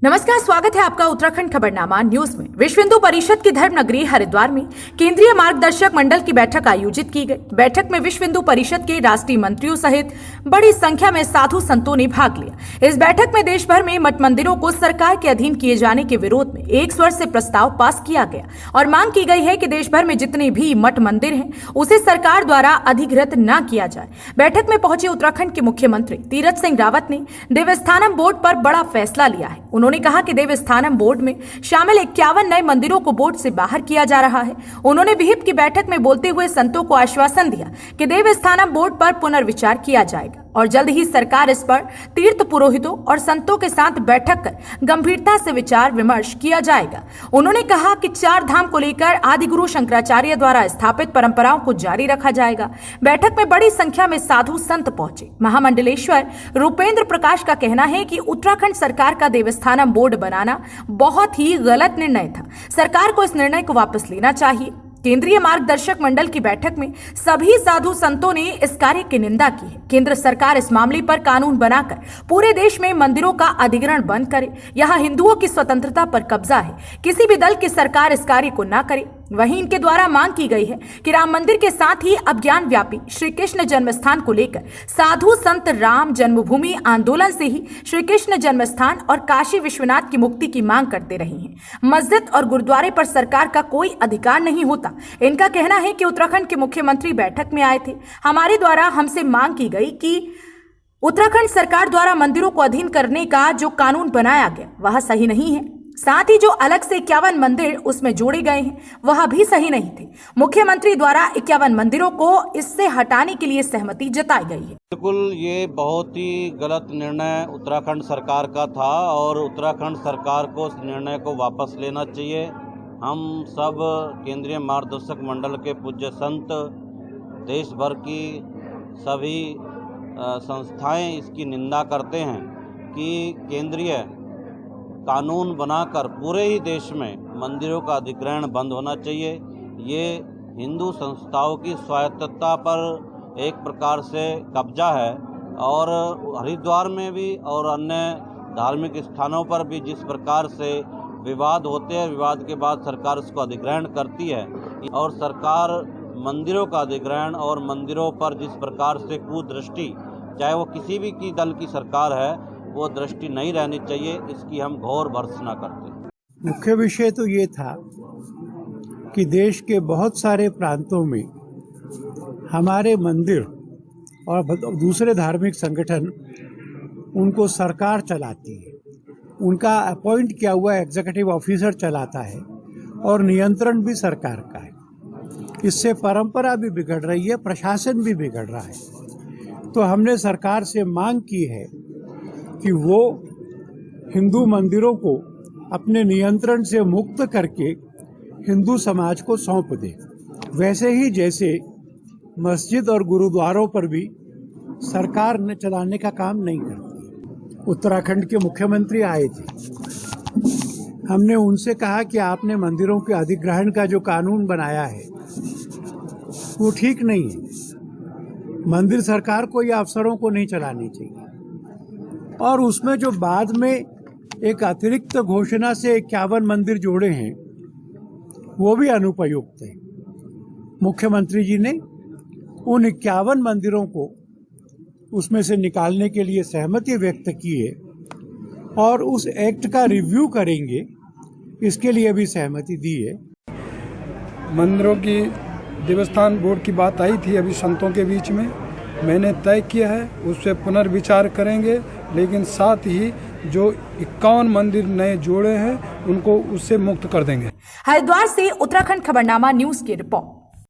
नमस्कार, स्वागत है आपका उत्तराखंड खबरनामा न्यूज में। विश्व हिंदू परिषद की धर्म नगरी हरिद्वार में केंद्रीय मार्गदर्शक मंडल की बैठक आयोजित की गई। बैठक में विश्व हिंदू परिषद के राष्ट्रीय मंत्रियों सहित बड़ी संख्या में साधु संतों ने भाग लिया। इस बैठक में देश भर में मठ मंदिरों को सरकार के अधीन किए जाने के विरोध में एक स्वर से प्रस्ताव पास किया गया और मांग की गई है कि देश भर में जितने भी मठ मंदिर हैं उसे सरकार द्वारा अधिकृत न किया जाए। बैठक में पहुंचे उत्तराखंड के मुख्यमंत्री तीरथ सिंह रावत ने देवस्थानम बोर्ड पर बड़ा फैसला लिया है। उन्होंने कहा कि देवस्थानम बोर्ड में शामिल 51 नए मंदिरों को बोर्ड से बाहर किया जा रहा है। उन्होंने विहिप की बैठक में बोलते हुए संतों को आश्वासन दिया कि देवस्थानम बोर्ड पर पुनर्विचार किया जाएगा और जल्द ही सरकार इस पर तीर्थ पुरोहितों और संतों के साथ बैठक कर गंभीरता से विचार विमर्श किया जाएगा। उन्होंने कहा कि 4 धाम को लेकर आदिगुरु शंकराचार्य द्वारा स्थापित परंपराओं को जारी रखा जाएगा। बैठक में बड़ी संख्या में साधु संत पहुंचे। महामंडलेश्वर रूपेंद्र प्रकाश का कहना है कि उत्तराखंड सरकार का देवस्थानम बोर्ड बनाना बहुत ही गलत निर्णय था। सरकार को इस निर्णय को वापस लेना चाहिए। केंद्रीय मार्गदर्शक मंडल की बैठक में सभी साधु संतों ने इस कार्य की निंदा की है। केंद्र सरकार इस मामले पर कानून बनाकर पूरे देश में मंदिरों का अधिग्रहण बंद करे। यहाँ हिंदुओं की स्वतंत्रता पर कब्जा है। किसी भी दल की सरकार इस कार्य को न करे। वहीं इनके द्वारा मांग की गई है कि राम मंदिर के साथ ही अज्ञान व्यापी श्री कृष्ण जन्मस्थान को लेकर साधु संत राम जन्मभूमि आंदोलन से ही श्री कृष्ण जन्मस्थान और काशी विश्वनाथ की मुक्ति की मांग करते रहे हैं। मस्जिद और गुरुद्वारे पर सरकार का कोई अधिकार नहीं होता। इनका कहना है कि उत्तराखंड के मुख्यमंत्री बैठक में आए थे। हमारे द्वारा हमसे मांग की गई कि उत्तराखंड सरकार द्वारा मंदिरों को अधीन करने का जो कानून बनाया गया वह सही नहीं है। साथ ही जो अलग से 51 मंदिर उसमें जोड़े गए हैं वह भी सही नहीं थे। मुख्यमंत्री द्वारा 51 मंदिरों को इससे हटाने के लिए सहमति जताई गई है। बिल्कुल, ये बहुत ही गलत निर्णय उत्तराखंड सरकार का था और उत्तराखंड सरकार को इस निर्णय को वापस लेना चाहिए। हम सब केंद्रीय मार्गदर्शक मंडल के पूज्य संत, देश भर की सभी संस्थाएं इसकी निंदा करते हैं कि केंद्रीय कानून बनाकर पूरे ही देश में मंदिरों का अधिग्रहण बंद होना चाहिए। ये हिंदू संस्थाओं की स्वायत्तता पर एक प्रकार से कब्जा है और हरिद्वार में भी और अन्य धार्मिक स्थानों पर भी जिस प्रकार से विवाद होते हैं, विवाद के बाद सरकार उसको अधिग्रहण करती है और सरकार मंदिरों का अधिग्रहण और मंदिरों पर जिस प्रकार से कुदृष्टि, चाहे वो किसी भी की दल की सरकार है, वो दृष्टि नहीं रहनी चाहिए। इसकी हम घोर भर्त्सना करते हैं। मुख्य विषय तो ये था कि देश के बहुत सारे प्रांतों में हमारे मंदिर और दूसरे धार्मिक संगठन उनको सरकार चलाती है। उनका अपॉइंट किया हुआ एग्जीक्यूटिव ऑफिसर चलाता है और नियंत्रण भी सरकार का है। इससे परंपरा भी बिगड़ रही है, प्रशासन भी बिगड़ रहा है। तो हमने सरकार से मांग की है कि वो हिंदू मंदिरों को अपने नियंत्रण से मुक्त करके हिंदू समाज को सौंप दे। वैसे ही जैसे मस्जिद और गुरुद्वारों पर भी सरकार ने चलाने का काम नहीं करती। उत्तराखंड के मुख्यमंत्री आए थे। हमने उनसे कहा कि आपने मंदिरों के अधिग्रहण का जो कानून बनाया है वो ठीक नहीं है। मंदिर सरकार को या अफसरों को नहीं चलानी चाहिए। और उसमें जो बाद में एक अतिरिक्त घोषणा से 51 मंदिर जोड़े हैं वो भी अनुपयुक्त है। मुख्यमंत्री जी ने उन 51 मंदिरों को उसमें से निकालने के लिए सहमति व्यक्त की है और उस एक्ट का रिव्यू करेंगे, इसके लिए भी सहमति दी है। मंदिरों की देवस्थान बोर्ड की बात आई थी अभी संतों के बीच में, मैंने तय किया है उस पर पुनर्विचार करेंगे, लेकिन साथ ही जो 51 मंदिर नए जोड़े हैं उनको उससे मुक्त कर देंगे। हरिद्वार से उत्तराखंड खबरनामा न्यूज की रिपोर्ट।